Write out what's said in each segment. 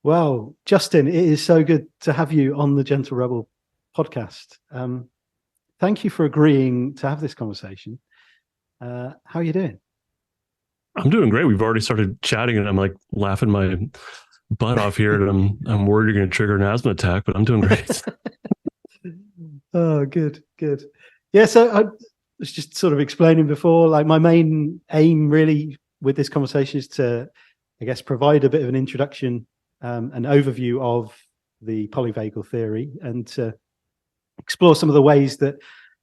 Well, Justin, it is so good to have you on the Gentle Rebel podcast. Thank you for agreeing to have this conversation. How are you doing? I'm doing great. We've already started chatting, and I'm like laughing my butt off here. And I'm worried you're going to trigger an asthma attack, but I'm doing great. Oh, good. Yeah, so I was just sort of explaining before, like my main aim really with this conversation is to, I guess, provide a bit of an introduction, an overview of the polyvagal theory, and to explore some of the ways that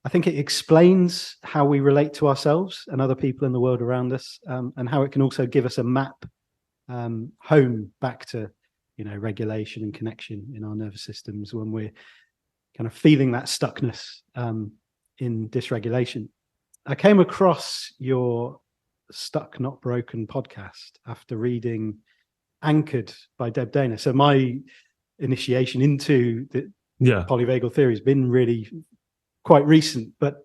I think it explains how we relate to ourselves and other people in the world around us, and how it can also give us a map home back to, regulation and connection in our nervous systems when we're kind of feeling that stuckness in dysregulation. I came across your Stuck Not Broken podcast after reading Anchored by Deb Dana. So my initiation into the polyvagal theory has been really quite recent, but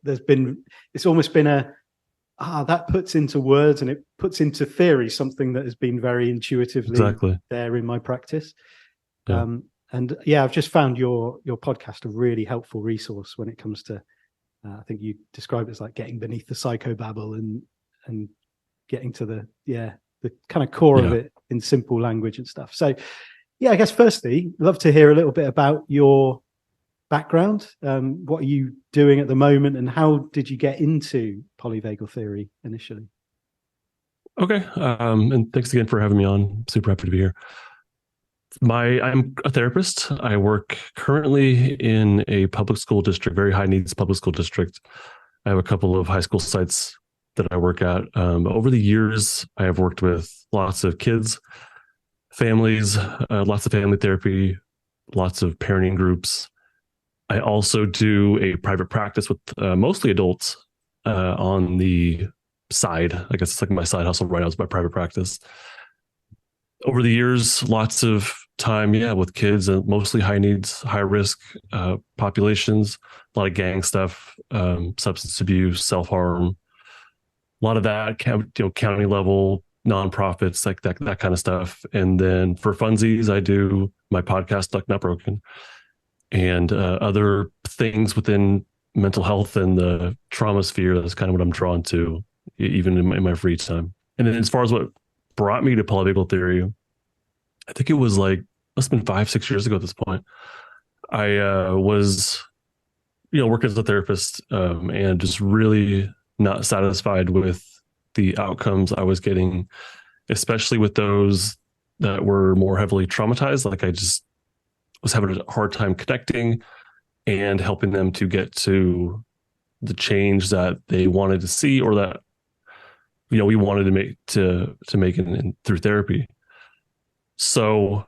it's almost been that puts into words and it puts into theory something that has been very intuitively there in my practice. Yeah. I've just found your podcast a really helpful resource when it comes to, I think you describe it as like getting beneath the psychobabble and getting to the kind of core of it in simple language and stuff. So I guess firstly, love to hear a little bit about your background. What are you doing at the moment, and how did you get into polyvagal theory initially? Okay. And thanks again for having me on. Super happy to be here. I'm a therapist. I work currently in a public school district, very high needs public school district. I have a couple of high school sites that I work at. Over the years, I have worked with lots of kids, families, lots of family therapy, lots of parenting groups. I also do a private practice with mostly adults on the side. I guess it's like my side hustle right now is my private practice. Over the years, lots of time, with kids and mostly high needs, high risk populations, a lot of gang stuff, substance abuse, self-harm, a lot of that, county level, nonprofits, like that kind of stuff. And then for funsies, I do my podcast, Stuck Not Broken, and other things within mental health and the trauma sphere. That's kind of what I'm drawn to, even in my free time. And then as far as what brought me to polyvagal theory, I think it was like, must have been 5-6 years ago at this point. I was, working as a therapist and just really not satisfied with the outcomes I was getting, especially with those that were more heavily traumatized. Like I just was having a hard time connecting and helping them to get to the change that they wanted to see, or that, we wanted to make it through therapy. So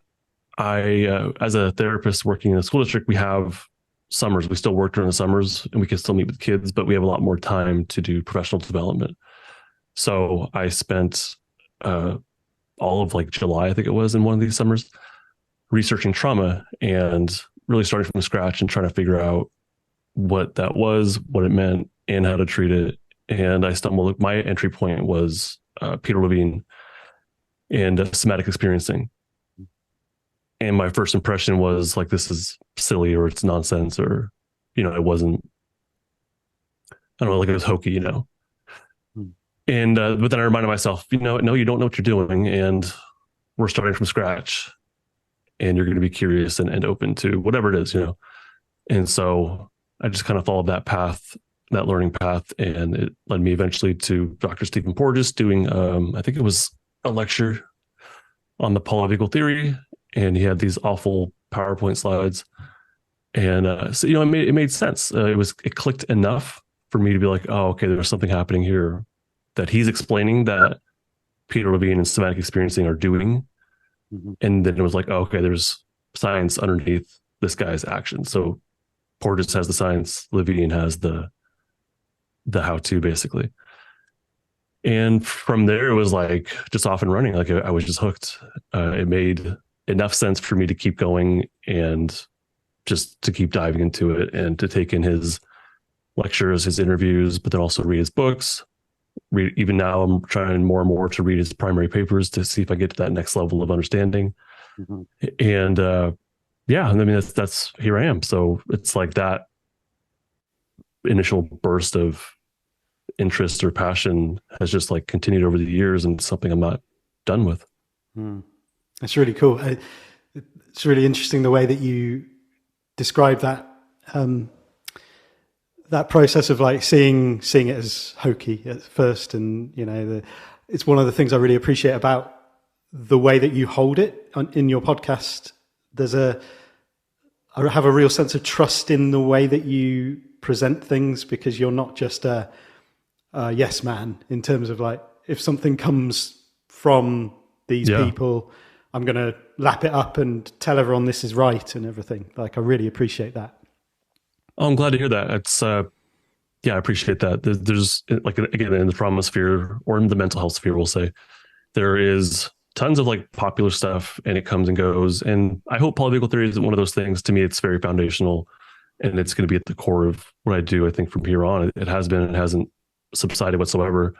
I, as a therapist working in a school district, we have summers. We still work during the summers and we can still meet with kids, but we have a lot more time to do professional development. So I spent all of like July, I think it was, in one of these summers, researching trauma and really starting from scratch and trying to figure out what that was, what it meant, and how to treat it. And my entry point was Peter Levine and somatic experiencing. And my first impression was like, this is silly, or it's nonsense, or, it wasn't, I don't know, like it was hokey, And, but then I reminded myself, no, you don't know what you're doing, and we're starting from scratch, and you're going to be curious and open to whatever it is, And so I just kind of followed that path, that learning path, and it led me eventually to Dr. Stephen Porges doing, I think it was a lecture on the polyvagal theory, and he had these awful PowerPoint slides, and so it made sense. It clicked enough for me to be like, oh, okay, there's something happening here that he's explaining that Peter Levine and somatic experiencing are doing. Mm-hmm. And then it was like, oh, okay, there's science underneath this guy's action. So Porges has the science, Levine has the how-to, basically. And from there, it was like just off and running. Like I was just hooked. It made enough sense for me to keep going and just to keep diving into it and to take in his lectures, his interviews, but then also read his books. Even now, I'm trying more and more to read his primary papers to see if I get to that next level of understanding. Mhm. And yeah, I mean that's here I am. So it's like that initial burst of interest or passion has just like continued over the years, and something I'm not done with. Mm. That's really cool. It's really interesting the way that you describe that um, that process of like seeing it as hokey at first, and it's one of the things I really appreciate about the way that you hold it in your podcast. I have a real sense of trust in the way that you present things, because you're not just a yes man in terms of like, if something comes from these Yeah. people, I'm going to lap it up and tell everyone this is right and everything. Like, I really appreciate that. Oh, I'm glad to hear that. It's yeah, I appreciate that. There's like, again, in the trauma sphere or in the mental health sphere, we'll say, there is tons of like popular stuff, and it comes and goes. And I hope polyvagal theory isn't one of those things. To me, it's very foundational, and it's going to be at the core of what I do. I think from here on, it has been and hasn't subsided whatsoever.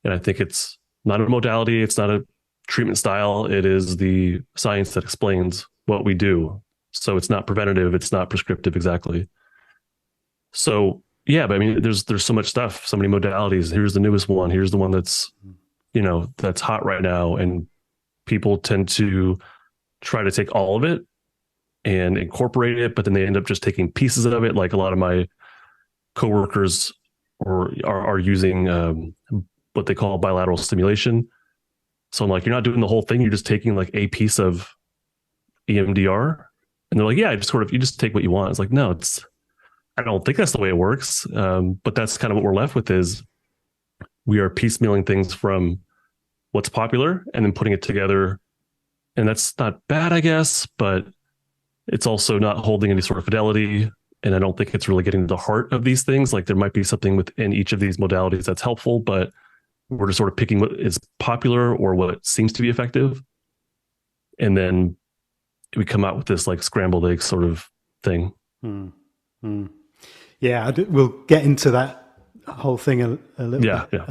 And I think it's not a modality, it's not a treatment style. It is the science that explains what we do. So it's not preventative, it's not prescriptive exactly. So yeah, but I mean, there's so much stuff, so many modalities. Here's the newest one. Here's the one that's that's hot right now, and people tend to try to take all of it and incorporate it, but then they end up just taking pieces of it. Like a lot of my coworkers are using what they call bilateral stimulation. So I'm like, you're not doing the whole thing. You're just taking like a piece of EMDR, and they're like, yeah, you just take what you want. It's like, no, I don't think that's the way it works. But that's kind of what we're left with, is we are piecemealing things from what's popular and then putting it together. And that's not bad, I guess, but it's also not holding any sort of fidelity. And I don't think it's really getting to the heart of these things. Like, there might be something within each of these modalities that's helpful, but we're just sort of picking what is popular or what seems to be effective. And then we come out with this like scrambled egg sort of thing. Yeah, we'll get into that whole thing a little bit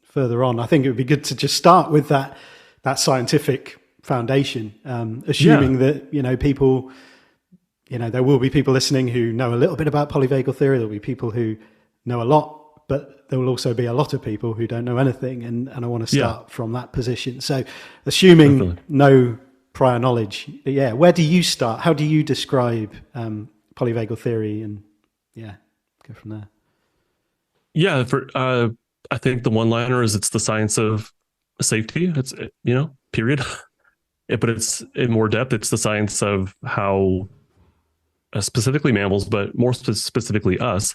further on. I think it would be good to just start with that scientific foundation, assuming that people, there will be people listening who know a little bit about polyvagal theory. There'll be people who know a lot, but there will also be a lot of people who don't know anything, and I want to start from that position. So, assuming no prior knowledge, but where do you start? How do you describe polyvagal theory, and go from there? Yeah, I think the one-liner is, it's the science of safety. It's period. But it's in more depth. It's the science of how specifically mammals, but more specifically us,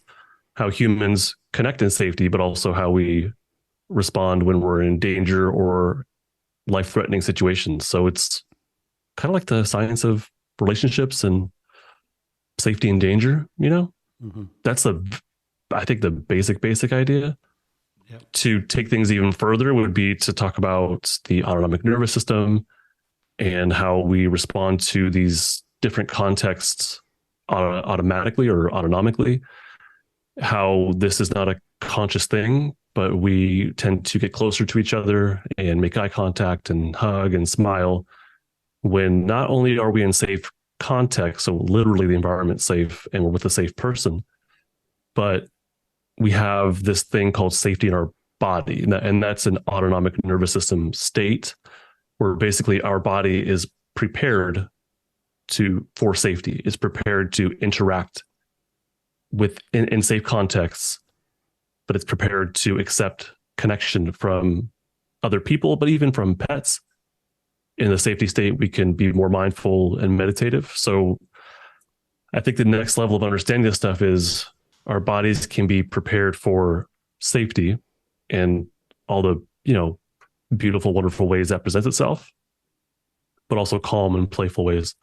how humans connect in safety, but also how we respond when we're in danger or life-threatening situations. So it's kind of like the science of relationships and safety and danger. That's I think the basic idea. Yep. To take things even further would be to talk about the autonomic nervous system and how we respond to these different contexts automatically or autonomically, how this is not a conscious thing, but we tend to get closer to each other and make eye contact and hug and smile when not only are we in safe context, so literally the environment's safe and we're with a safe person, but we have this thing called safety in our body. And that's an autonomic nervous system state where basically our body is prepared for safety, is prepared to interact in safe contexts, but it's prepared to accept connection from other people, but even from pets. In the safety state, we can be more mindful and meditative. So I think the next level of understanding this stuff is our bodies can be prepared for safety and all the, beautiful, wonderful ways that presents itself, but also calm and playful ways.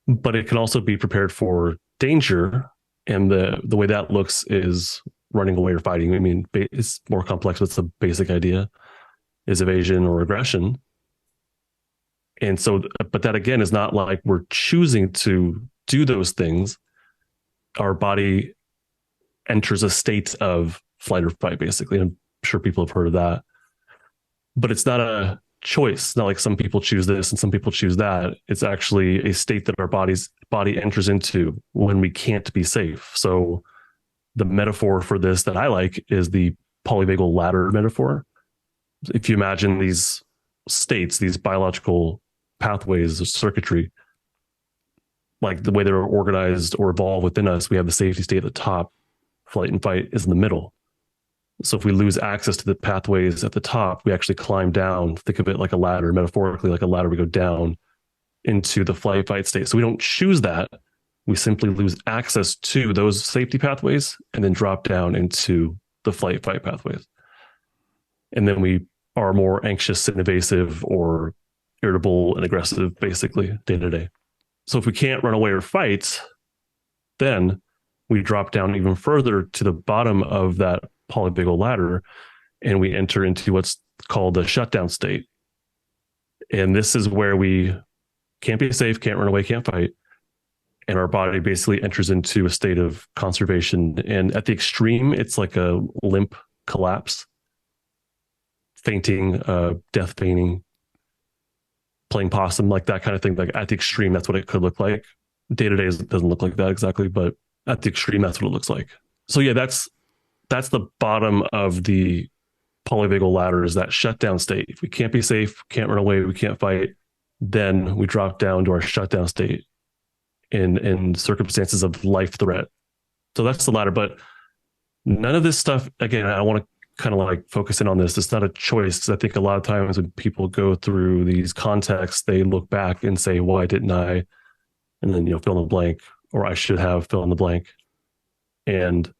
But it can also be prepared for danger. And the way that looks is running away or fighting. I mean, it's more complex, but it's a basic idea, is evasion or aggression. And so, but that again is not like we're choosing to do those things. Our body enters a state of flight or fight, basically. I'm sure people have heard of that, but it's not choice, not like some people choose this and some people choose that. It's actually a state that our body enters into when we can't be safe. So the metaphor for this that I like is the polyvagal ladder metaphor. If you imagine these states, these biological pathways of circuitry, like the way they're organized or evolved within us, we have the safety state at the top, flight and fight is in the middle. So if we lose access to the pathways at the top, we actually climb down. Think of it like a ladder, metaphorically like a ladder. We go down into the flight fight state. So we don't choose that. We simply lose access to those safety pathways and then drop down into the flight fight pathways. And then we are more anxious and evasive or irritable and aggressive, basically, day to day. So if we can't run away or fight, then we drop down even further to the bottom of that polyvagal ladder, and we enter into what's called the shutdown state. And this is where we can't be safe, can't run away, can't fight. And our body basically enters into a state of conservation. And at the extreme, it's like a limp collapse, fainting, death fainting, playing possum, like that kind of thing. Like at the extreme, that's what it could look like. Day to day it doesn't look like that exactly, but at the extreme, that's what it looks like. So yeah, that's the bottom of the polyvagal ladder, is that shutdown state. If we can't be safe, can't run away, we can't fight, then we drop down to our shutdown state in circumstances of life threat. So that's the ladder. But none of this stuff, again, I want to kind of like focus in on this. It's not a choice, because I think a lot of times when people go through these contexts, they look back and say, why didn't I? And then, fill in the blank, or I should have fill in the blank. And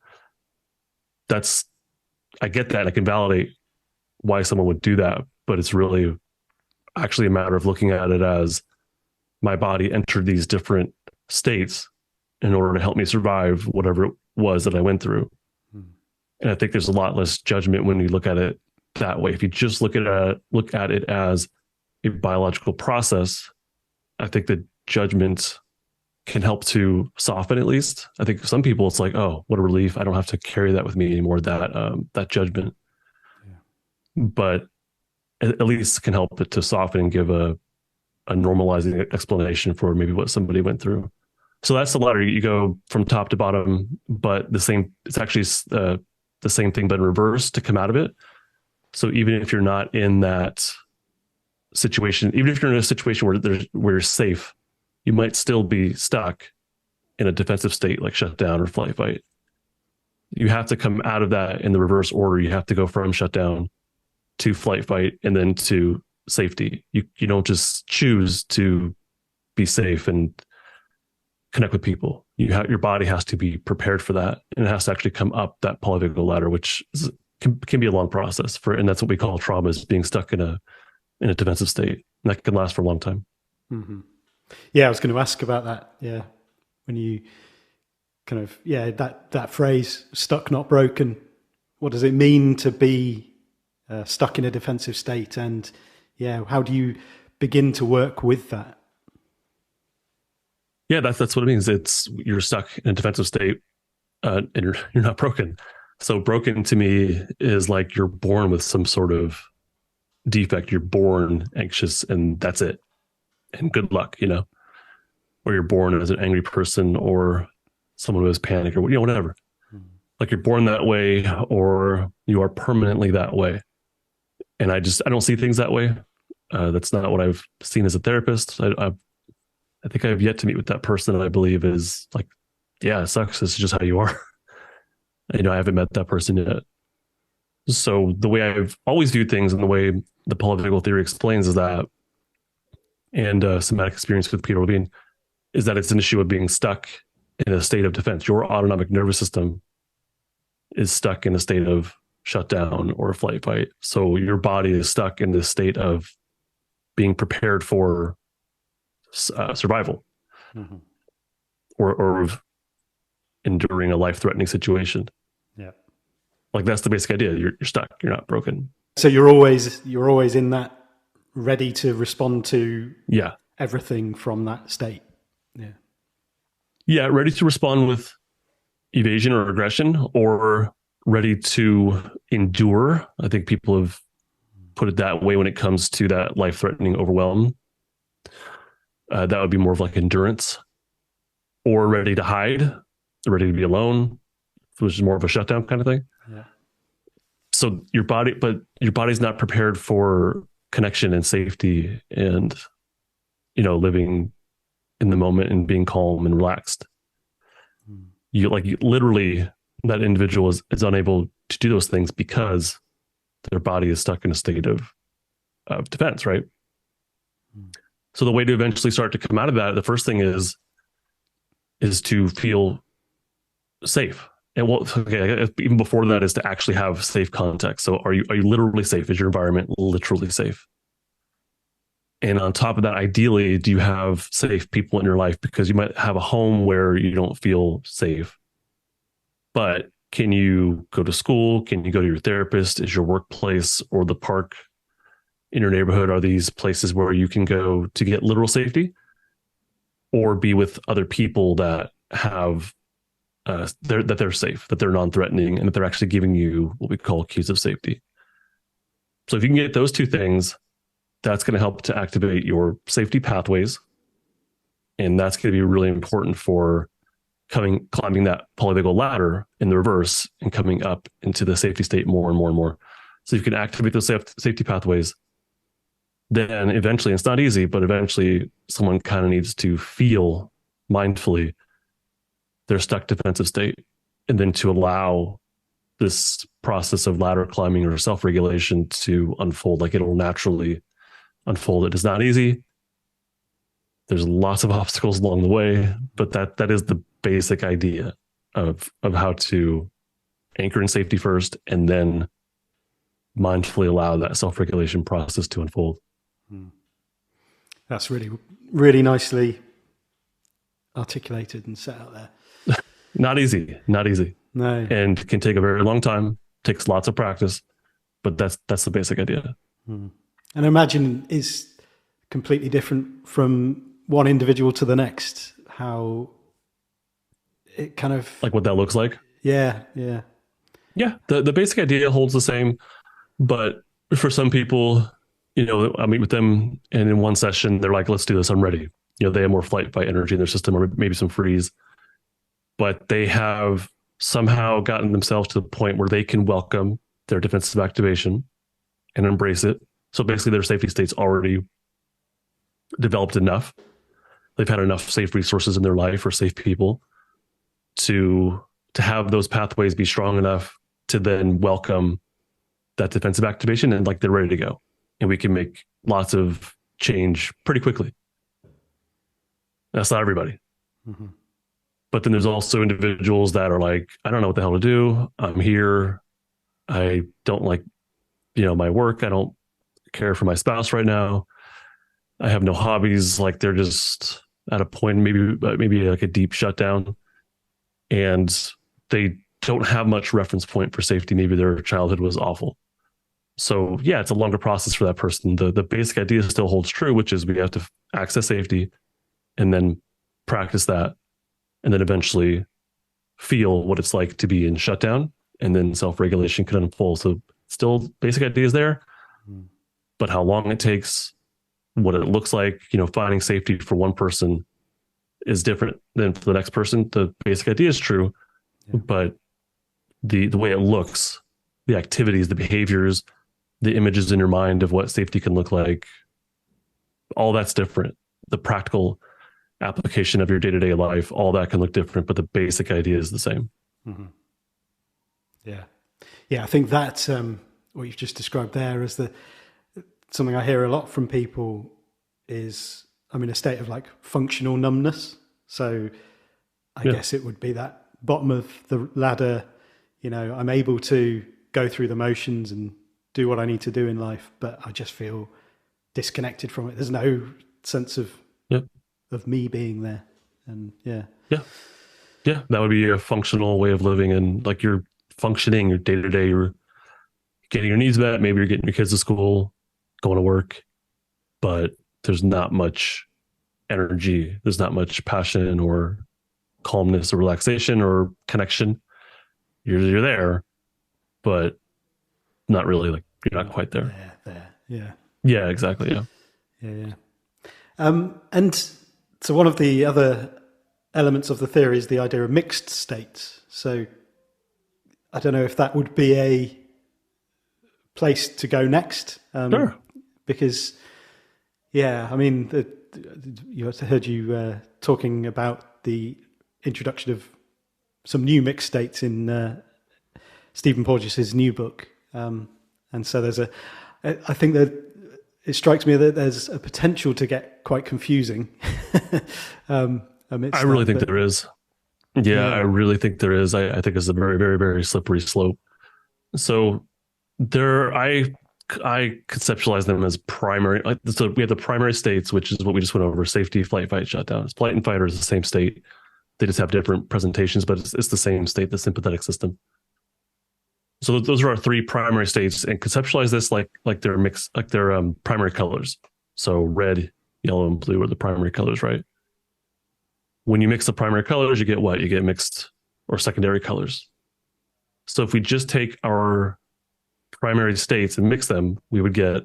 I get that. I can validate why someone would do that, but it's really actually a matter of looking at it as my body entered these different states in order to help me survive whatever it was that I went through. And I think there's a lot less judgment when you look at it that way. If you just look at it as a biological process, I think the judgment can help to soften, at least. I think some people, it's like, oh, what a relief. I don't have to carry that with me anymore, that judgment. Yeah. But at least can help it to soften and give a normalizing explanation for maybe what somebody went through. So that's the ladder. You go from top to bottom, but it's actually the same thing, but in reverse to come out of it. So even if you're not in that situation, even if you're in a situation where you're safe, you might still be stuck in a defensive state, like shutdown or flight fight. You have to come out of that in the reverse order. You have to go from shutdown to flight fight and then to safety. You don't just choose to be safe and connect with people. Your body has to be prepared for that, and it has to actually come up that polyvagal ladder, which can be a long process and that's what we call trauma, is being stuck in a defensive state, and that can last for a long time. Mm-hmm. Yeah, I was going to ask about that. Yeah, when you kind of that phrase "stuck, not broken." What does it mean to be stuck in a defensive state, and how do you begin to work with that? Yeah, that's what it means. You're stuck in a defensive state, and you're not broken. So broken to me is like you're born with some sort of defect. You're born anxious, and that's it. And good luck, or you're born as an angry person or someone who has panic or whatever. Mm-hmm. Like you're born that way, or you are permanently that way. And I don't see things that way. That's not what I've seen as a therapist. I think I've yet to meet with that person that I believe is like, yeah, it sucks. This is just how you are. I haven't met that person yet. So the way I've always viewed things and the way the polyvagal theory explains is that, and somatic experience with Peter Levine, is that it's an issue of being stuck in a state of defense. Your autonomic nervous system is stuck in a state of shutdown or flight fight. So your body is stuck in this state of being prepared for survival, mm-hmm. or enduring a life-threatening situation. Yeah, like that's the basic idea. You're stuck. You're not broken. So you're always in that, ready to respond to everything from that state. Yeah, ready to respond with evasion or aggression, or ready to endure. I think people have put it that way when it comes to that life-threatening overwhelm. That would be more of like endurance, or ready to hide, ready to be alone, which is more of a shutdown kind of thing. Yeah. So your body's not prepared for connection and safety and, living in the moment and being calm and relaxed. You literally, that individual is unable to do those things because their body is stuck in a state of defense, right? So the way to eventually start to come out of that, the first thing is to feel safe. And even before that is to actually have safe context. So are you literally safe? Is your environment literally safe? And on top of that, ideally, do you have safe people in your life? Because you might have a home where you don't feel safe. But can you go to school? Can you go to your therapist? Is your workplace or the park in your neighborhood, are these places where you can go to get literal safety, or be with other people that have that they're safe, that they're non-threatening, and that they're actually giving you what we call cues of safety? So if you can get those two things, that's going to help to activate your safety pathways. And that's going to be really important for climbing that polyvagal ladder in the reverse and coming up into the safety state more and more and more. So you can activate those safety pathways. Then eventually, it's not easy, but eventually someone kind of needs to feel mindfully their stuck defensive state, and then to allow this process of ladder climbing or self-regulation to unfold like it will naturally unfold. It is not easy. There's lots of obstacles along the way, but that is the basic idea of how to anchor in safety first, and then mindfully allow that self-regulation process to unfold. That's really, really nicely articulated and set out there. Not easy. No. And can take a very long time, takes lots of practice, but that's the basic idea. And I imagine is completely different from one individual to the next, how it kind of... Like what that looks like? Yeah. The basic idea holds the same, but for some people, I meet with them and in one session, they're like, let's do this, I'm ready. They have more flight fight energy in their system, or maybe some freeze, but they have somehow gotten themselves to the point where they can welcome their defensive activation and embrace it. So basically their safety state's already developed enough. They've had enough safe resources in their life or safe people to have those pathways be strong enough to then welcome that defensive activation, and like they're ready to go. And we can make lots of change pretty quickly. That's not everybody. Mm-hmm. But then there's also individuals that are like, I don't know what the hell to do. I'm here. I don't like, my work. I don't care for my spouse right now. I have no hobbies. Like they're just at a point, maybe like a deep shutdown, and they don't have much reference point for safety. Maybe their childhood was awful. So yeah, it's a longer process for that person. The basic idea still holds true, which is we have to access safety and then practice that, and then eventually feel what it's like to be in shutdown, and then self-regulation can unfold. So still basic ideas there, but how long it takes, what it looks like, finding safety for one person is different than for the next person. The basic idea is true, but the way it looks, the activities, the behaviors, the images in your mind of what safety can look like, all that's different. The practical application of your day-to-day life, all that can look different, but the basic idea is the same. Mm-hmm. Yeah. I think that what you've just described there is something I hear a lot from people is I'm in a state of like functional numbness. So I guess it would be that bottom of the ladder. I'm able to go through the motions and do what I need to do in life, but I just feel disconnected from it. There's no sense of me being there. And yeah, that would be a functional way of living, and like you're functioning your day to day, you're getting your needs met, maybe you're getting your kids to school, going to work, but there's not much energy, there's not much passion or calmness or relaxation or connection. You're there, but not really, like you're not quite there. Yeah. there. Yeah. Yeah, exactly. Yeah. Yeah. And so one of the other elements of the theory is the idea of mixed states. So I don't know if that would be a place to go next. Sure. Because, yeah, I mean, I heard you talking about the introduction of some new mixed states in Stephen Porges's new book. And so I think that it strikes me that there's a potential to get quite confusing. I really think there is. Yeah, I really think there is. I think it's a very, very, very slippery slope. So I conceptualize them as primary. So we have the primary states, which is what we just went over: safety, flight, fight, shutdown. Flight and fight are the same state. They just have different presentations, but it's the same state, the sympathetic system. So those are our three primary states, and conceptualize this like they're mixed, like they're primary colors. So red, yellow, and blue are the primary colors, right? When you mix the primary colors, you get what? You get mixed or secondary colors. So if we just take our primary states and mix them, we would get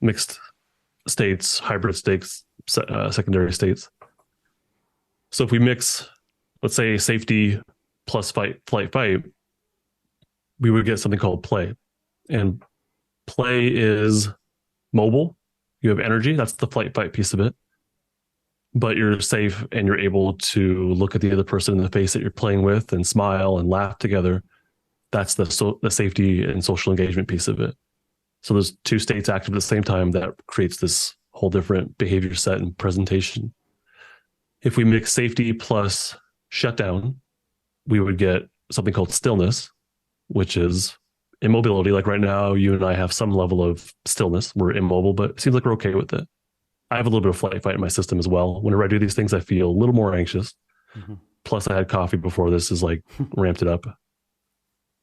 mixed states, hybrid states, secondary states. So if we mix, let's say, safety plus fight, flight, fight, we would get something called play. And play is mobile. You have energy. That's the flight, fight piece of it. But you're safe and you're able to look at the other person in the face that you're playing with and smile and laugh together. That's the safety and social engagement piece of it. So there's two states active at the same time that creates this whole different behavior set and presentation. If we mix safety plus shutdown, we would get something called stillness, which is immobility. Like right now, you and I have some level of stillness. We're immobile, but it seems like we're okay with it. I have a little bit of flight fight in my system as well. Whenever I do these things, I feel a little more anxious. Mm-hmm. Plus, I had coffee before this is like ramped it up.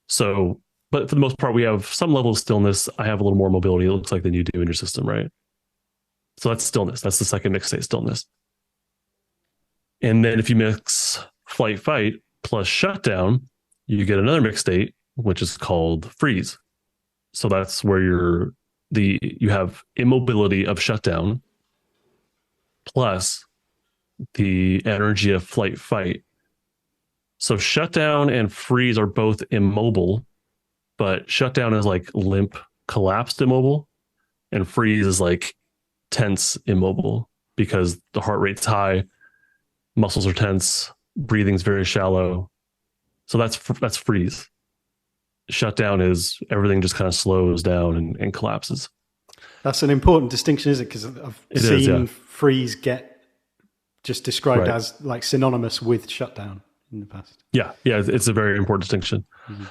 So, but for the most part, we have some level of stillness. I have a little more mobility, it looks like, than you do in your system, right? So that's stillness. That's the second mixed state, stillness. And then if you mix flight fight plus shutdown, you get another mixed state, which is called freeze. So that's where you have immobility of shutdown plus the energy of flight fight. So shutdown and freeze are both immobile, but shutdown is like limp, collapsed immobile, and freeze is like tense immobile because the heart rate's high, muscles are tense, breathing's very shallow. So that's freeze. Shutdown is everything just kind of slows down and collapses. That's an important distinction, isn't it? Because I've seen freeze get just described as like synonymous with shutdown in the past. Yeah, it's a very important distinction. Mm-hmm.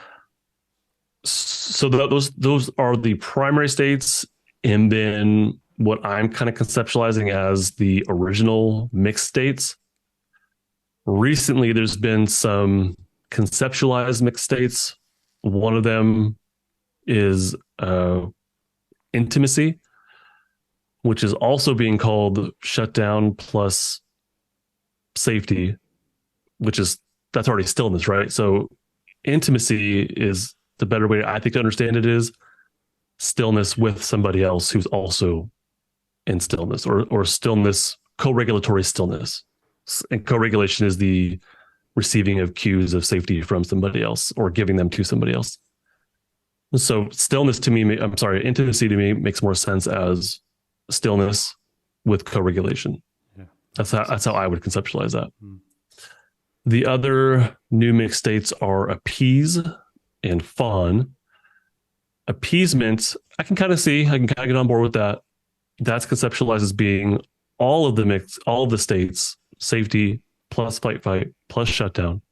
So those are the primary states, and then what I'm kind of conceptualizing as the original mixed states. Recently, there's been some conceptualized mixed states. One of them is intimacy, which is also being called shutdown plus safety, that's already stillness, right? So intimacy is the better way, I think, to understand it is stillness with somebody else who's also in stillness, or stillness, co-regulatory stillness. And co-regulation is the receiving of cues of safety from somebody else or giving them to somebody else. So intimacy to me makes more sense as stillness with co-regulation. Yeah. That's how I would conceptualize that. Mm. The other new mixed states are appease and fawn. Appeasement, I can kind of get on board with that. That's conceptualized as being all of the states, safety plus fight plus shutdown.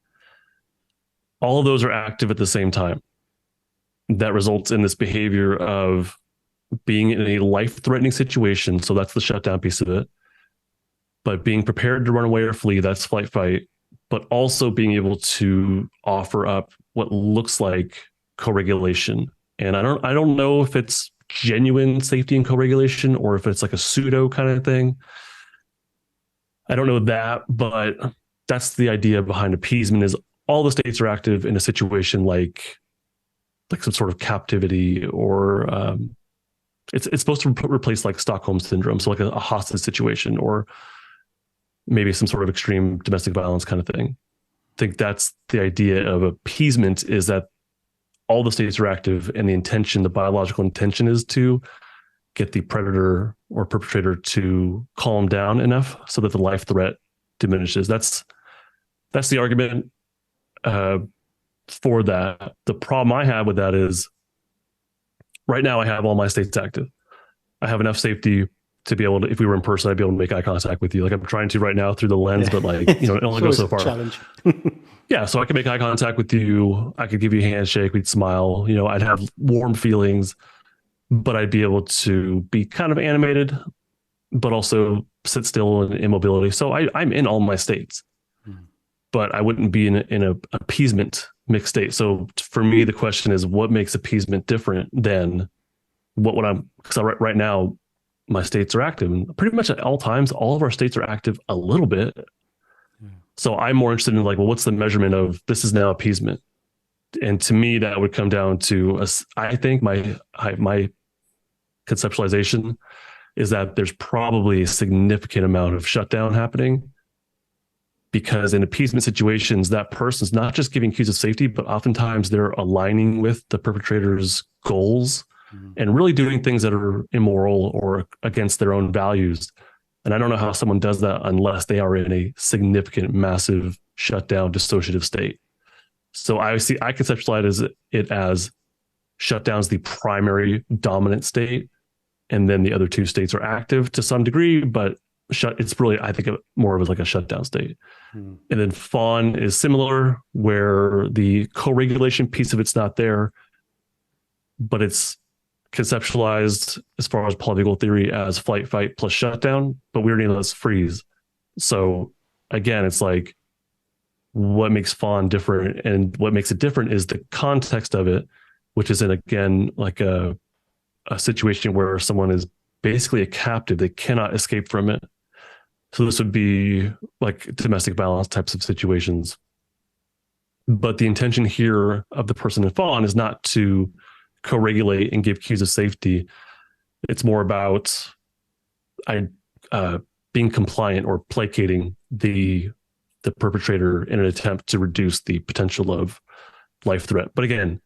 All of those are active at the same time. That results in this behavior of being in a life-threatening situation. So that's the shutdown piece of it. But being prepared to run away or flee, that's flight fight. But also being able to offer up what looks like co-regulation. And I don't know if it's genuine safety and co-regulation or if it's like a pseudo kind of thing. I don't know that, but that's the idea behind appeasement, is all the states are active in a situation like some sort of captivity or it's supposed to replace like Stockholm syndrome, so like a hostage situation or maybe some sort of extreme domestic violence kind of thing. I think that's the idea of appeasement, is that all the states are active and the intention, the biological intention, is to get the predator or perpetrator to calm down enough so that the life threat diminishes. That's the argument for that. The problem I have with that is right now I have all my states active. I have enough safety to be able to, if we were in person, I'd be able to make eye contact with you. Like I'm trying to right now through the lens, but like, it only goes so far. Challenge. Yeah. So I can make eye contact with you. I could give you a handshake. We'd smile, I'd have warm feelings, but I'd be able to be kind of animated, but also sit still in immobility. So I'm in all my states, but I wouldn't be in a appeasement mixed state. So for me, the question is, what makes appeasement different than because right now my states are active, and pretty much at all times, all of our states are active a little bit. So I'm more interested in like, well, what's the measurement of this is now appeasement? And to me, that would come down to I think my conceptualization is that there's probably a significant amount of shutdown happening, because in appeasement situations, that person's not just giving cues of safety, but oftentimes they're aligning with the perpetrator's goals and really doing things that are immoral or against their own values. And I don't know how someone does that unless they are in a significant, massive shutdown, dissociative state. So I conceptualize it as shutdown's the primary dominant state, and then the other two states are active to some degree, but it's really, I think, more of like a shutdown state. And then fawn is similar, where the co-regulation piece of it's not there, but it's conceptualized as far as polyvagal theory as flight, fight plus shutdown, but we already know that's freeze. So again, it's like, what makes fawn different, and what makes it different is the context of it, which is again like a situation where someone is basically a captive. They cannot escape from it. So this would be like domestic violence types of situations. But the intention here of the person in fawn is not to co-regulate and give cues of safety. It's more about being compliant or placating the perpetrator in an attempt to reduce the potential of life threat. But again,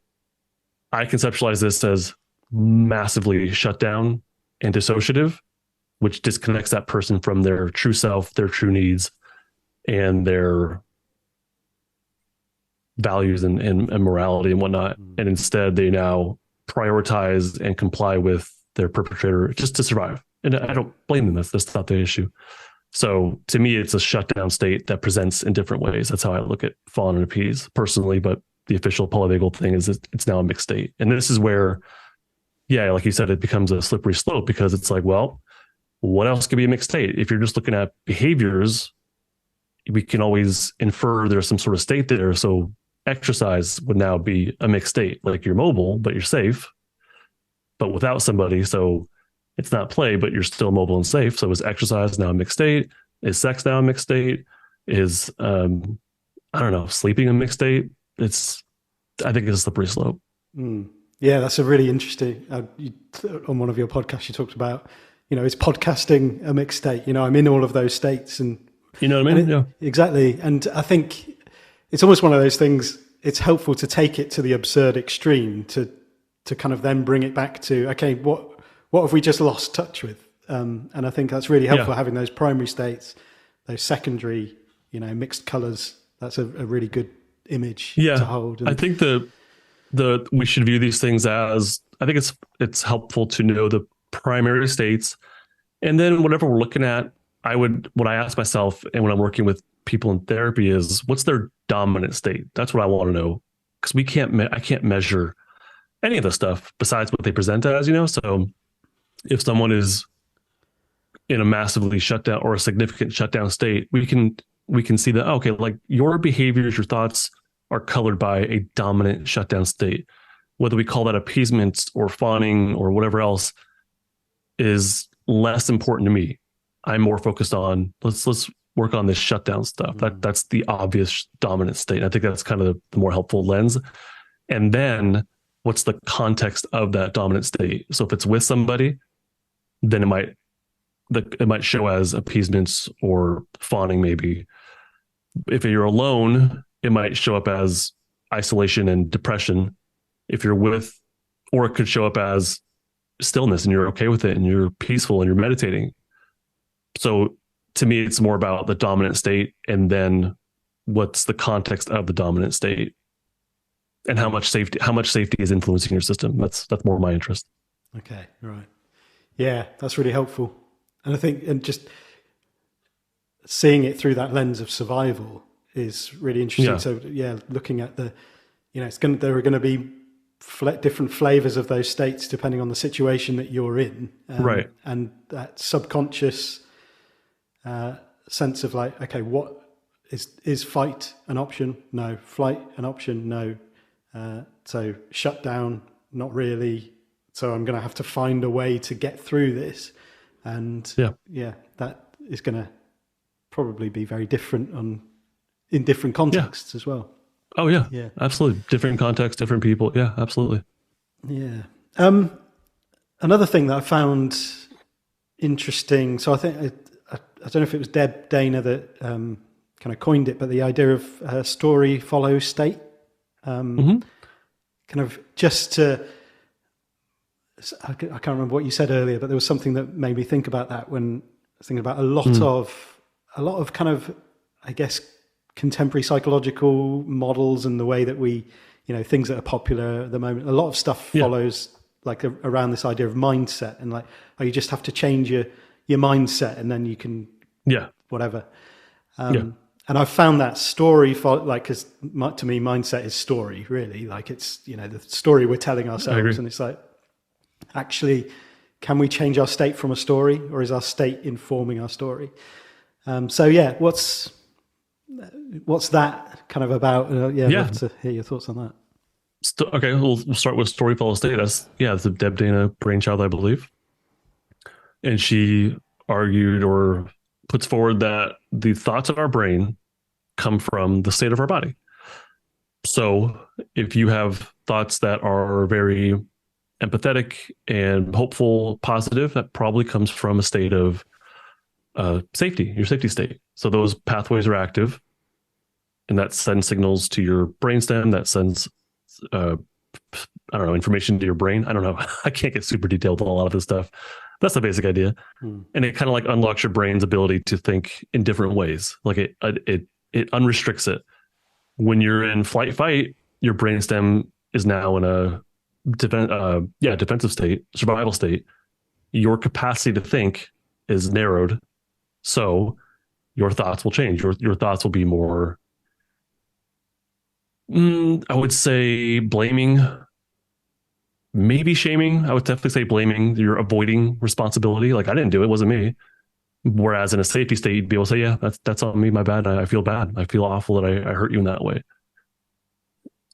I conceptualize this as massively shut down and dissociative, which disconnects that person from their true self, their true needs, and their values and morality and whatnot. And instead, they now prioritize and comply with their perpetrator just to survive. And I don't blame them. That's not the issue. So to me, it's a shutdown state that presents in different ways. That's how I look at fawn and appease personally. But the official polyvagal thing is it's now a mixed state. And this is where, yeah, like you said, it becomes a slippery slope, because it's like, well, what else could be a mixed state? If you're just looking at behaviors, we can always infer there's some sort of state there. So exercise would now be a mixed state. Like you're mobile, but you're safe, but without somebody. So it's not play, but you're still mobile and safe. So is exercise now a mixed state? Is sex now a mixed state? Is, I don't know, sleeping a mixed state? I think it's a slippery slope. Yeah, that's a really interesting, on one of your podcasts, you talked about, is podcasting a mixed state? I'm in all of those states, and you know what I mean? Yeah, exactly. And I think it's almost one of those things. It's helpful to take it to the absurd extreme to kind of then bring it back to, okay, what have we just lost touch with? And I think that's really helpful, having those primary states, those secondary, mixed colors. That's a really good image to hold. And I think we should view these things as, I think it's helpful to know the primary states, and then whatever we're looking at, what I ask myself, and when I'm working with people in therapy, is what's their dominant state? That's what I want to know, because I can't measure any of the stuff besides what they present as, So if someone is in a massively shutdown or a significant shutdown state, we can see that, okay, like your behaviors, your thoughts are colored by a dominant shutdown state. Whether we call that appeasement or fawning or whatever else is less important to me. I'm more focused on let's work on this shutdown stuff. That's the obvious dominant state. I think that's kind of the more helpful lens. And then what's the context of that dominant state. So if it's with somebody, then it might show as appeasements or fawning, maybe. If you're alone, it might show up as isolation and depression. If you're with, or it could show up as stillness and you're okay with it and you're peaceful and you're meditating. So to me, it's more about the dominant state and then what's the context of the dominant state and how much safety is influencing your system. That's more my interest. Okay, right. Yeah, that's really helpful. And I think, and just seeing it through that lens of survival is really interesting. Yeah. So yeah, looking at there are going to be different flavors of those states depending on the situation that you're in. Right. And that subconscious sense of like, okay, what is fight an option? No. Flight an option? No. So shut down, not really. So I'm going to have to find a way to get through this. And that is going to probably be very different in different contexts as well. Oh yeah, absolutely. Different contexts, different people. Yeah, absolutely. Yeah. Another thing that I found interesting. So I think I don't know if it was Deb Dana that kind of coined it, but the idea of story follows state. Kind of just to. I can't remember what you said earlier, but there was something that made me think about that when I was thinking about a lot of kind of, I guess, contemporary psychological models and the way that we, things that are popular at the moment. A lot of stuff follows like around this idea of mindset and like, you just have to change your mindset and then you can, whatever. And I've found that story because to me, mindset is story really. Like it's, the story we're telling ourselves, and it's like, actually, can we change our state from a story, or is our state informing our story? So yeah, what's that kind of about? I'd love to hear your thoughts on that. Okay, we'll start with story follows state. It's a Deb Dana brainchild, I believe. And she argued or puts forward that the thoughts of our brain come from the state of our body. So if you have thoughts that are very empathetic and hopeful, positive, that probably comes from a state of safety, your safety state. So those pathways are active, and that sends signals to your brainstem. That sends, information to your brain. I don't know. I can't get super detailed on a lot of this stuff. That's the basic idea, and it kind of like unlocks your brain's ability to think in different ways. Like it unrestricts it. When you're in flight fight, your brainstem is now in a defensive state, survival state. Your capacity to think is narrowed, so your thoughts will change. Your thoughts will be more, I would say, blaming, maybe shaming. I would definitely say blaming. You're avoiding responsibility. Like, I didn't do it, wasn't me. Whereas in a safety state, you'd be able to say, yeah, that's on me, my bad. I feel bad. I feel awful that I hurt you in that way.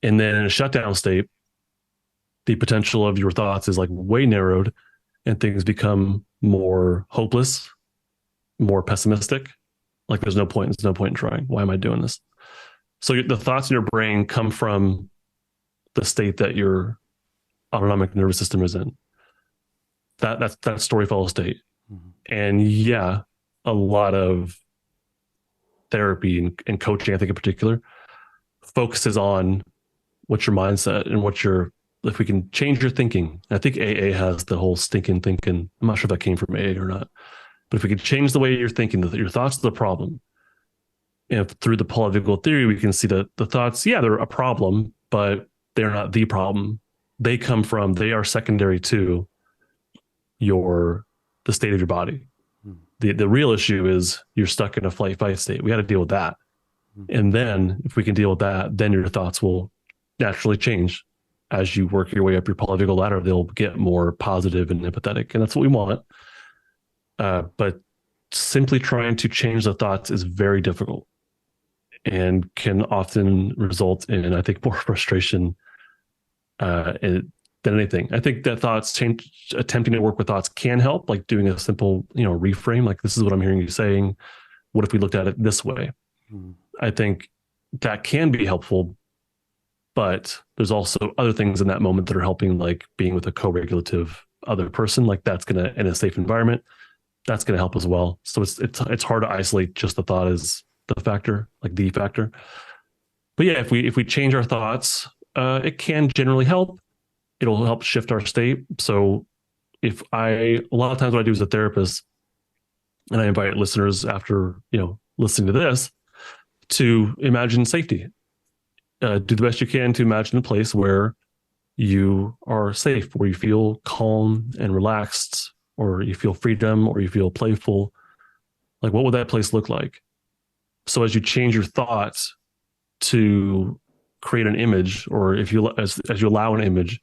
And then in a shutdown state, the potential of your thoughts is like way narrowed, and things become more hopeless, more pessimistic. Like there's no point in trying. Why am I doing this? So the thoughts in your brain come from the state that your autonomic nervous system is in. That's story follow state. And a lot of therapy and coaching, I think in particular, focuses on what's your mindset and if we can change your thinking. I think AA has the whole stinking thinking. I'm not sure if that came from AA or not. But if we could change the way you're thinking, that your thoughts are the problem. And through the polyvagal theory, we can see that the thoughts, they're a problem, but they're not the problem. They are secondary to the state of your body. The real issue is you're stuck in a flight fight state. We got to deal with that. And then if we can deal with that, then your thoughts will naturally change. As you work your way up your polyvagal ladder, they'll get more positive and empathetic. And that's what we want. But simply trying to change the thoughts is very difficult and can often result in, I think, more frustration than anything. I think that attempting to work with thoughts can help, like doing a simple, reframe. Like, this is what I'm hearing you saying. What if we looked at it this way? I think that can be helpful, but there's also other things in that moment that are helping, like being with a co-regulative other person, like that's going to, in a safe environment, that's going to help as well. So it's hard to isolate just the thought as the factor, like the factor. But yeah, if we change our thoughts, it can generally help. It'll help shift our state. So a lot of times what I do as a therapist, and I invite listeners after, listening to this, to imagine safety. Do the best you can to imagine a place where you are safe, where you feel calm and relaxed, or you feel freedom, or you feel playful. Like, what would that place look like? So as you change your thoughts to create an image, or if you as you allow an image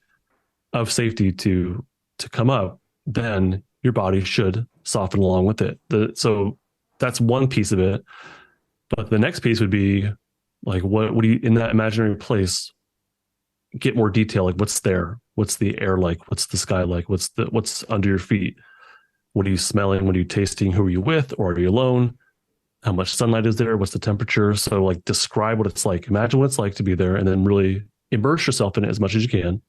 of safety to come up, then your body should soften along with it. So that's one piece of it. But the next piece would be like, what do you, in that imaginary place, get more detail? Like, what's there? What's the air like? What's the sky like? What's under your feet? What are you smelling? What are you tasting? Who are you with? Or are you alone? How much sunlight is there? What's the temperature? So like, describe what it's like. Imagine what it's like to be there, and then really immerse yourself in it as much as you can.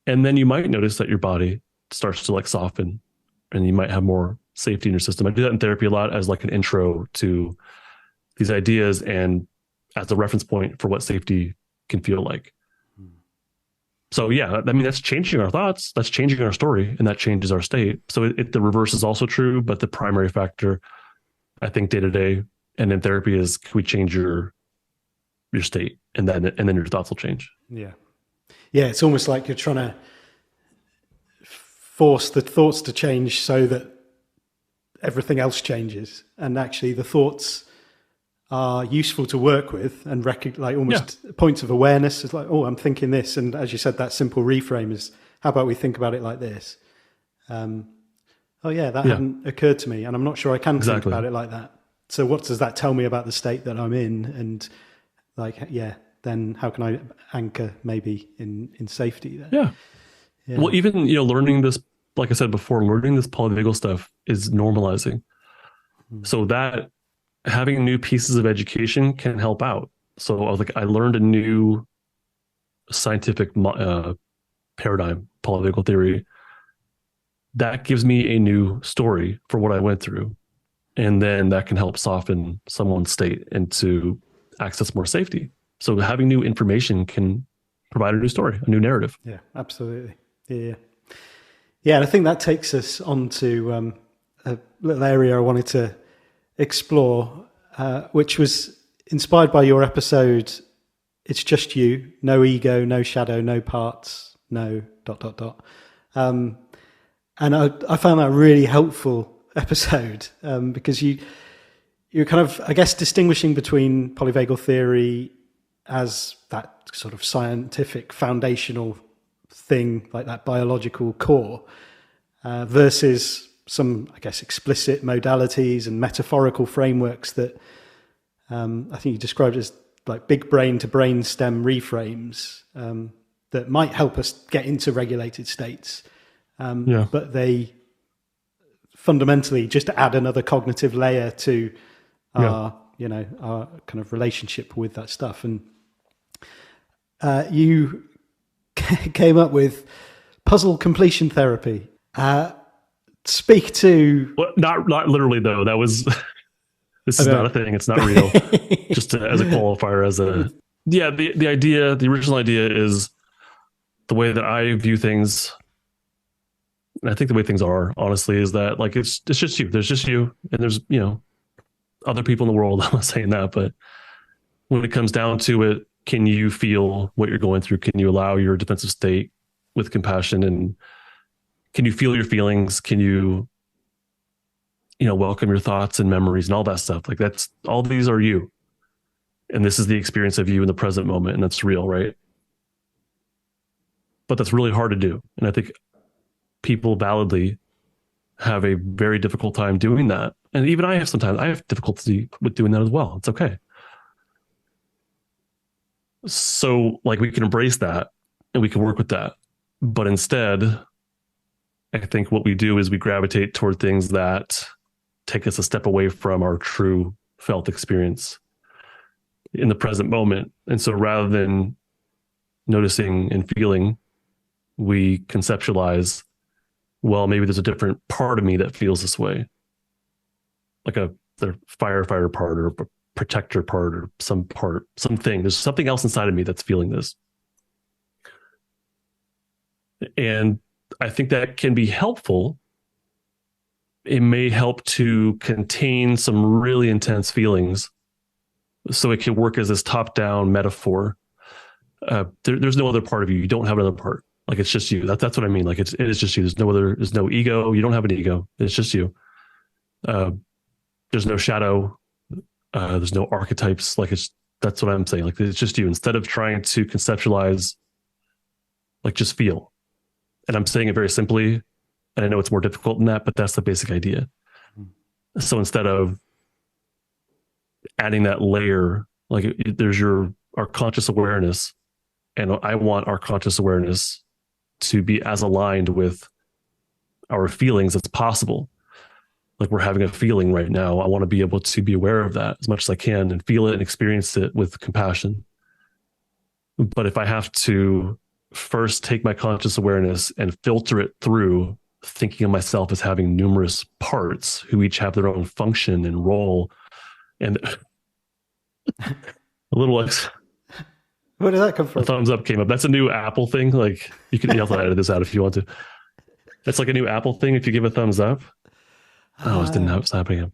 And then you might notice that your body starts to like soften, and you might have more safety in your system. I do that in therapy a lot as like an intro to these ideas and as a reference point for what safety can feel like. So yeah, I mean, that's changing our thoughts, that's changing our story, and that changes our state. So the reverse is also true, but the primary factor, I think, day to day and in therapy is, can we change your state, and then your thoughts will change. Yeah. Yeah. It's almost like you're trying to force the thoughts to change so that everything else changes. And actually the thoughts are useful to work with and like almost points of awareness. It's like, oh, I'm thinking this. And as you said, that simple reframe is, how about we think about it like this? That hadn't occurred to me, and I'm not sure I can think about it like that. So what does that tell me about the state that I'm in? And then how can I anchor maybe in safety there? Yeah. Well, even, learning this, like I said before, learning this polyvagal stuff is normalizing. So that having new pieces of education can help out. So I learned a new scientific paradigm, polyvagal theory, that gives me a new story for what I went through. And then that can help soften someone's state and to access more safety. So having new information can provide a new story, a new narrative. Yeah, absolutely. Yeah. And I think that takes us on to a little area I wanted to explore, which was inspired by your episode, It's Just You, No Ego, No Shadow, No Parts, No ... And I found that a really helpful episode because you're kind of, I guess, distinguishing between polyvagal theory as that sort of scientific foundational thing, like that biological core, versus some, I guess, explicit modalities and metaphorical frameworks that I think you described as like big brain to brain stem reframes that might help us get into regulated states. But they fundamentally just add another cognitive layer to our kind of relationship with that stuff. And you came up with puzzle completion therapy. Speak to... Well, not literally though. That was, this is not a thing. It's not real. Just as a qualifier, the idea, the original idea is the way that I view things. And I think the way things are, honestly, is that like, it's just you. There's just you, and there's, other people in the world. I'm not saying that, but when it comes down to it, can you feel what you're going through? Can you allow your defensive state with compassion, and can you feel your feelings? Can you, welcome your thoughts and memories and all that stuff? Like, that's, all these are you. And this is the experience of you in the present moment. And that's real, right? But that's really hard to do. And I think people validly have a very difficult time doing that. And even I have difficulty with doing that as well. It's okay. So like, we can embrace that and we can work with that. But instead, I think what we do is we gravitate toward things that take us a step away from our true felt experience in the present moment. And so rather than noticing and feeling, we conceptualize, well, maybe there's a different part of me that feels this way, like the firefighter part or protector part or something. There's something else inside of me that's feeling this. And I think that can be helpful. It may help to contain some really intense feelings so it can work as this top-down metaphor. There's no other part of you. You don't have another part. Like, it's just you. That's what I mean. Like, it is just you. There's no ego. You don't have an ego. It's just you. There's no shadow. There's no archetypes. Like, that's what I'm saying. Like, it's just you. Instead of trying to conceptualize, like, just feel. And I'm saying it very simply, and I know it's more difficult than that, but that's the basic idea. So instead of adding that layer, like, there's our conscious awareness, and I want our conscious awareness to be as aligned with our feelings as possible. Like, we're having a feeling right now. I want to be able to be aware of that as much as I can and feel it and experience it with compassion. But if I have to first take my conscious awareness and filter it through thinking of myself as having numerous parts who each have their own function and role, and a little where did that come from? A thumbs up came up. That's a new Apple thing. Like, you'll have to edit this out if you want to. That's like a new Apple thing. If you give a thumbs up, it's happening.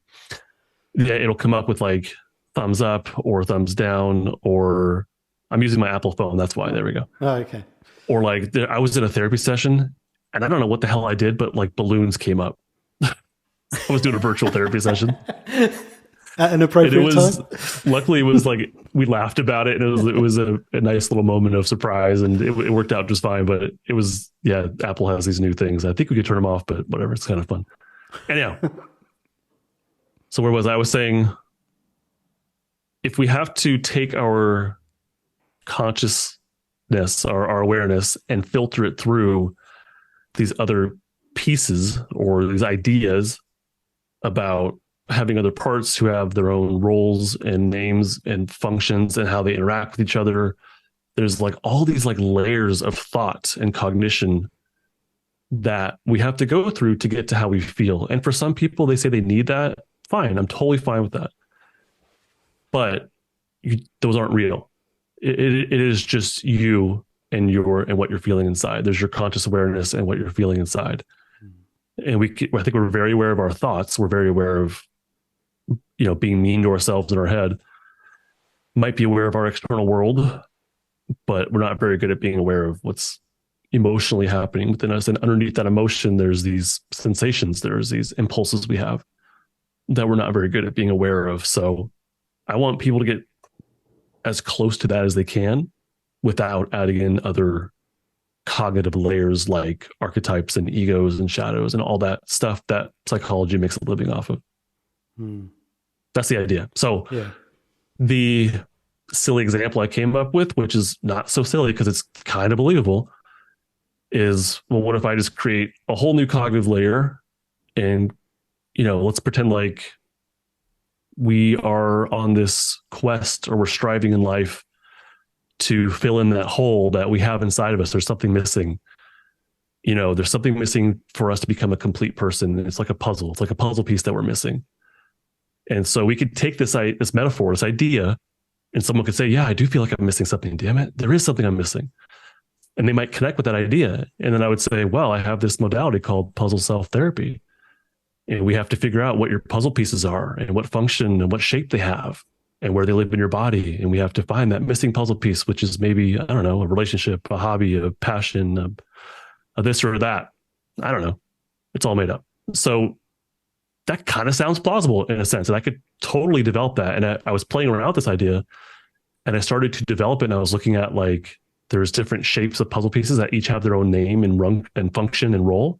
Yeah, it'll come up with like thumbs up or thumbs down, or I'm using my Apple phone. That's why. There we go. Oh, okay. Or like, I was in a therapy session and I don't know what the hell I did, but like balloons came up. I was doing a virtual therapy session. At an appropriate time? Luckily, it was like, we laughed about it, and it was a nice little moment of surprise, and it worked out just fine. But it was, yeah, Apple has these new things. I think we could turn them off, but whatever, it's kind of fun. Anyhow, so where was I? I was saying, if we have to take our consciousness, our awareness, and filter it through these other pieces or these ideas about having other parts who have their own roles and names and functions and how they interact with each other, there's like all these like layers of thought and cognition that we have to go through to get to how we feel. And for some people, they say they need that. Fine. I'm totally fine with that. But those aren't real. It is just you and what you're feeling inside. There's your conscious awareness and what you're feeling inside. And I think we're very aware of our thoughts. We're very aware of, being mean to ourselves in our head. Might be aware of our external world, but we're not very good at being aware of what's emotionally happening within us. And underneath that emotion, there's these sensations, there's these impulses we have that we're not very good at being aware of. So I want people to get as close to that as they can without adding in other cognitive layers like archetypes and egos and shadows and all that stuff that psychology makes a living off of. That's the idea. So the silly example I came up with, which is not so silly because it's kind of believable, is, well, what if I just create a whole new cognitive layer and, let's pretend like we are on this quest or we're striving in life to fill in that hole that we have inside of us. There's something missing. There's something missing for us to become a complete person. It's like a puzzle. It's like a puzzle piece that we're missing. And so we could take this metaphor, this idea, and someone could say, yeah, I do feel like I'm missing something. Damn it. There is something I'm missing. And they might connect with that idea. And then I would say, well, I have this modality called puzzle self-therapy. And we have to figure out what your puzzle pieces are and what function and what shape they have and where they live in your body. And we have to find that missing puzzle piece, which is maybe, I don't know, a relationship, a hobby, a passion, a this or that. I don't know. It's all made up. So that kind of sounds plausible in a sense. And I could totally develop that. And I was playing around with this idea and I started to develop it. And I was looking at like, there's different shapes of puzzle pieces that each have their own name and function and role.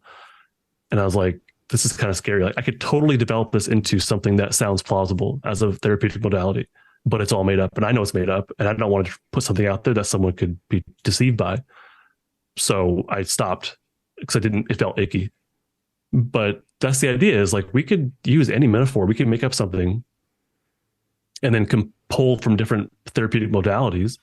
And I was like, this is kind of scary. Like, I could totally develop this into something that sounds plausible as a therapeutic modality, but it's all made up. And I know it's made up, and I don't want to put something out there that someone could be deceived by. So I stopped because it felt icky. But that's the idea, is like, we could use any metaphor. We can make up something and then pull from different therapeutic modalities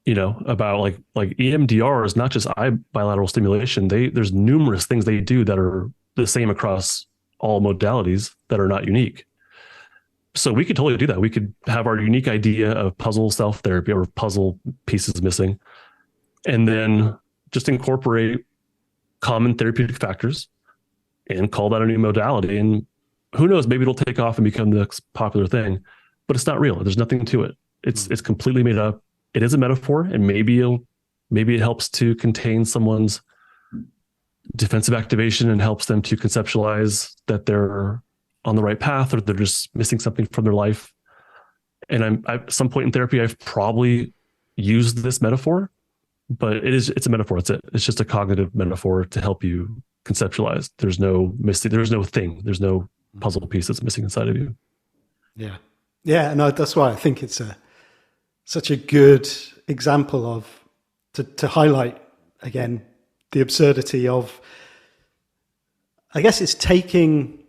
about like EMDR is not just eye bilateral stimulation. There's numerous things they do that are the same across all modalities that are not unique. So we could totally do that. We could have our unique idea of puzzle self therapy or puzzle pieces missing, and then just incorporate common therapeutic factors and call that a new modality. And who knows, maybe it'll take off and become the next popular thing, but it's not real. There's nothing to it. It's completely made up. It is a metaphor, and maybe it helps to contain someone's defensive activation and helps them to conceptualize that they're on the right path or they're just missing something from their life. And at some point in therapy, I've probably used this metaphor, but it's a metaphor. It's just a cognitive metaphor to help you conceptualize. There's no thing. There's no puzzle piece that's missing inside of you. Yeah. Yeah. No, that's why I think it's such a good example of to highlight again the absurdity of, I guess it's taking,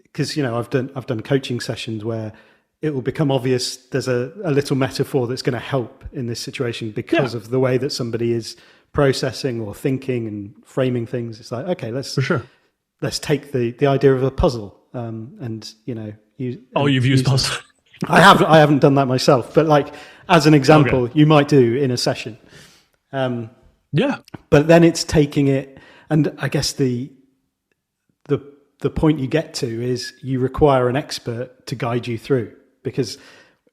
because I've done coaching sessions where it will become obvious there's a little metaphor that's going to help in this situation because of the way that somebody is processing or thinking and framing things. It's like, okay, let's take the idea of a puzzle and you've used puzzle. I haven't done that myself, but like as an example, you might do in a session. But then it's taking it, and I guess the point you get to is you require an expert to guide you through, because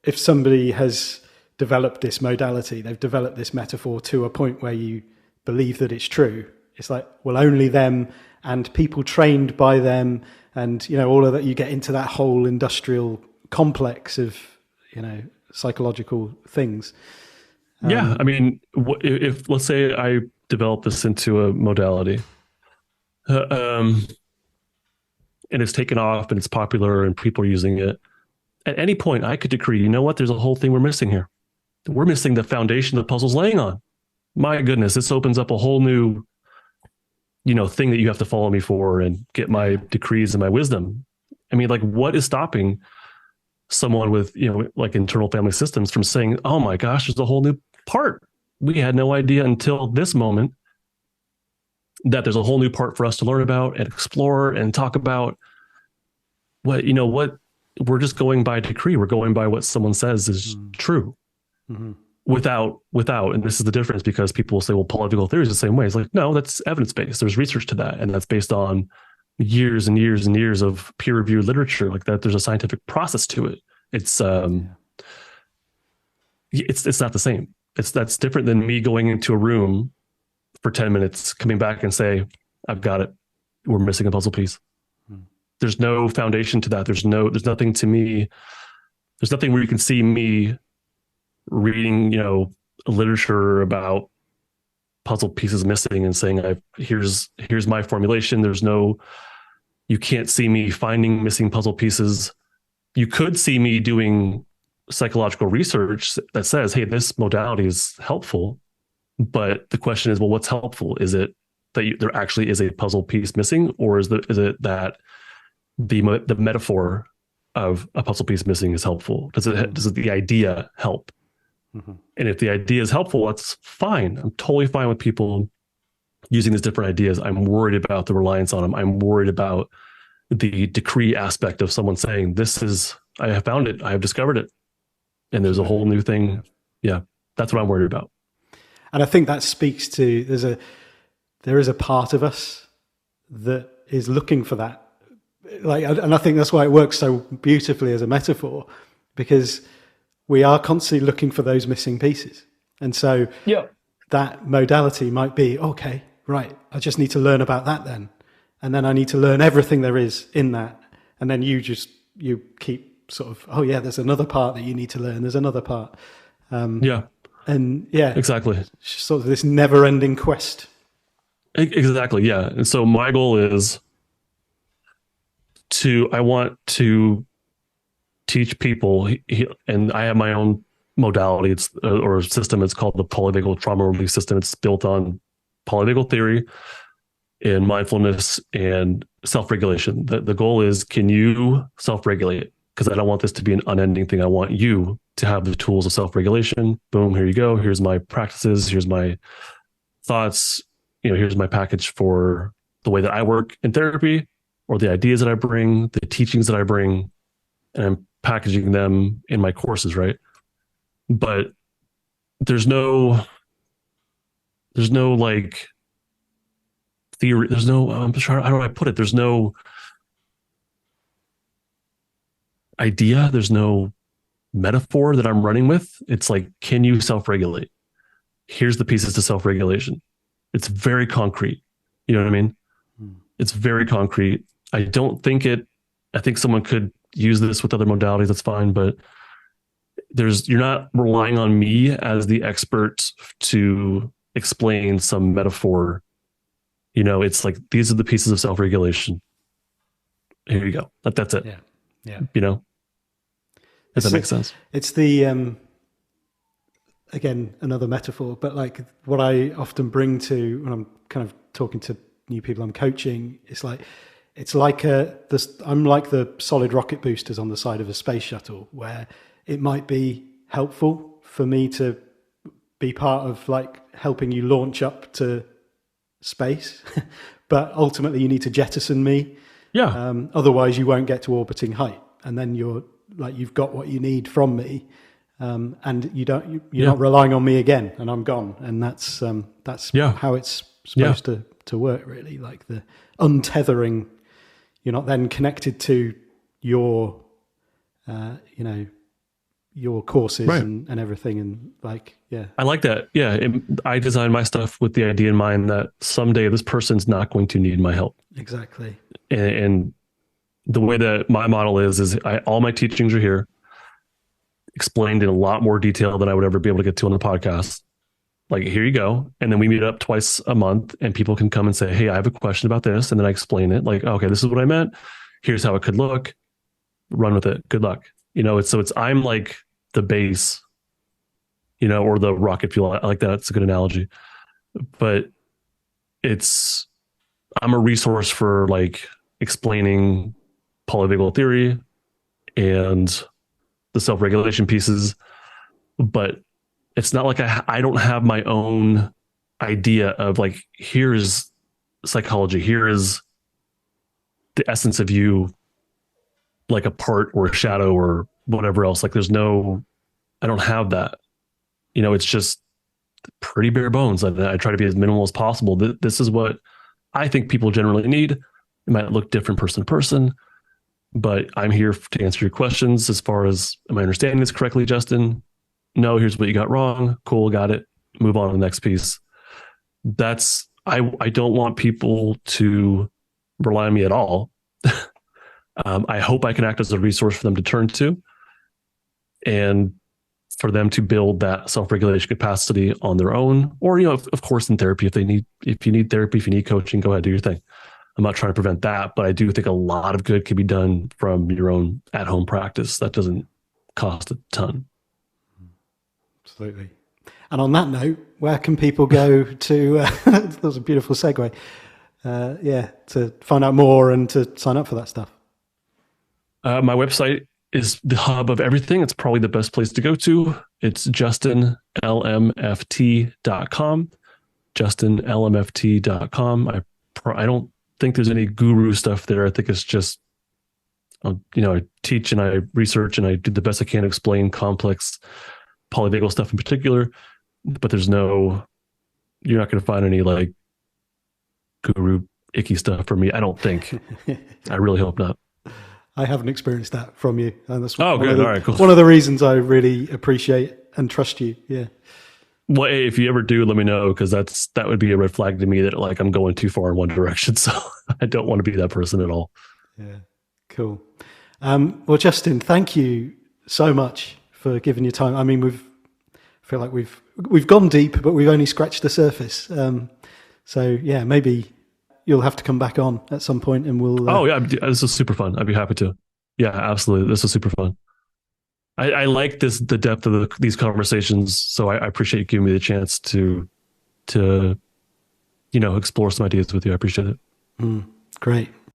if somebody has developed this modality, they've developed this metaphor to a point where you believe that it's true. It's like, well, only them and people trained by them, and all of that. You get into that whole industrial complex of psychological things. I mean, if let's say I develop this into a modality, and it's taken off and it's popular and people are using it, at any point I could decree, you know what, there's a whole thing we're missing here. We're missing the foundation the puzzle's laying on. My goodness, this opens up a whole new thing that you have to follow me for and get my decrees and my wisdom. I mean, like, what is stopping someone with like internal family systems from saying, oh my gosh, there's a whole new part. We had no idea until this moment that there's a whole new part for us to learn about and explore and talk about. What we're just going by decree. We're going by what someone says is true. Mm-hmm. Without, and this is the difference, because people will say, well, polyvagal theory is the same way. It's like, no, that's evidence-based. There's research to that. And that's based on years and years and years of peer-reviewed literature like that. There's a scientific process to it. It's not the same. That's different than me going into a room for 10 minutes, coming back and say, I've got it. We're missing a puzzle piece. There's no foundation to that. There's nothing to me. There's nothing where you can see me reading, literature about puzzle pieces missing and saying, here's my formulation. You can't see me finding missing puzzle pieces. You could see me doing psychological research that says, hey, this modality is helpful. But the question is, well, what's helpful? Is it that there actually is a puzzle piece missing, or is it that the metaphor of a puzzle piece missing is helpful? Does the idea help? Mm-hmm. And if the idea is helpful, that's fine. I'm totally fine with people using these different ideas. I'm worried about the reliance on them. I'm worried about the decree aspect of someone saying, I have found it. I have discovered it. And there's a whole new thing. Yeah. That's what I'm worried about. And I think that speaks to, there is a part of us that is looking for that. And I think that's why it works so beautifully as a metaphor, because we are constantly looking for those missing pieces. And so that modality might be, okay, right, I just need to learn about that then. And then I need to learn everything there is in that. And then you keep sort of, oh yeah, there's another part that you need to learn. There's another part. Exactly. Sort of this never ending quest. Exactly. Yeah. And so my goal is I want to teach people, and I have my own modality, or system. It's called the polyvagal trauma release system. It's built on polyvagal theory and mindfulness and self-regulation. The goal is, can you self-regulate? Because I don't want this to be an unending thing. I want you to have the tools of self-regulation. Boom, here you go. Here's my practices. Here's my thoughts. Here's my package for the way that I work in therapy, or the ideas that I bring, the teachings that I bring, and I'm packaging them in my courses, right? But there's no like theory. There's no, I'm sure, how do I put it? There's no idea. There's no metaphor that I'm running with. It's like, can you self-regulate? Here's the pieces to self-regulation. It's very concrete. You know what I mean? It's very concrete. I think someone could use this with other modalities. That's fine. But you're not relying on me as the expert to explain some metaphor. It's like, these are the pieces of self-regulation. Here you go. That's it. Yeah. Yeah. If that makes sense. It's the, again, another metaphor, but like what I often bring to when I'm kind of talking to new people I'm coaching, I'm like the solid rocket boosters on the side of a space shuttle, where it might be helpful for me to be part of like helping you launch up to space, but ultimately you need to jettison me. Yeah. Otherwise you won't get to orbiting height, and then you've got what you need from me. And you're not relying on me again, and I'm gone. And that's how it's supposed to work, really. Like the untethering, you're not then connected to your, your courses and everything. And like, I like that. Yeah. I design my stuff with the idea in mind that someday this person's not going to need my help. Exactly. And the way that my model is all my teachings are here, explained in a lot more detail than I would ever be able to get to on the podcast. Like, here you go. And then we meet up twice a month, and people can come and say, hey, I have a question about this. And then I explain it like, okay, this is what I meant. Here's how it could look. Run with it. Good luck. I'm like the base, or the rocket fuel. I like that. It's a good analogy, but I'm a resource for like explaining polyvagal theory and the self-regulation pieces, but it's not like I don't have my own idea of like, here is psychology, here is the essence of you, like a part or a shadow or whatever else. Like I don't have that. It's just pretty bare bones. I try to be as minimal as possible. This is what I think people generally need. It might look different person to person, but I'm here to answer your questions as far as, am I understanding this correctly, Justin? No, here's what you got wrong. Cool, got it. Move on to the next piece. I don't want people to rely on me at all. I hope I can act as a resource for them to turn to, and for them to build that self-regulation capacity on their own, or, of course, in therapy, if you need therapy, if you need coaching, go ahead, do your thing. I'm not trying to prevent that, but I do think a lot of good can be done from your own at-home practice. That doesn't cost a ton. Absolutely. And on that note, where can people go to, that was a beautiful segue, to find out more and to sign up for that stuff? My website is the hub of everything. It's probably the best place to go to. It's justinlmft.com, justinlmft.com. I don't think there's any guru stuff there. I think it's just, I teach and I research and I do the best I can to explain complex polyvagal stuff in particular, but you're not going to find any like guru icky stuff for me. I don't think. I really hope not. I haven't experienced that from you. And that's good. All right, cool. One of the reasons I really appreciate and trust you. Yeah. Well, hey, if you ever do, let me know, because that would be a red flag to me that like I'm going too far in one direction. So I don't want to be that person at all. Yeah. Cool. Well, Justin, thank you so much for giving your time. I mean, I feel like we've gone deep, but we've only scratched the surface. So yeah, maybe you'll have to come back on at some point and we'll... Oh yeah, this is super fun. I'd be happy to. Yeah, absolutely. This is super fun. I like the depth of these conversations. So I appreciate you giving me the chance to explore some ideas with you. I appreciate it. Great.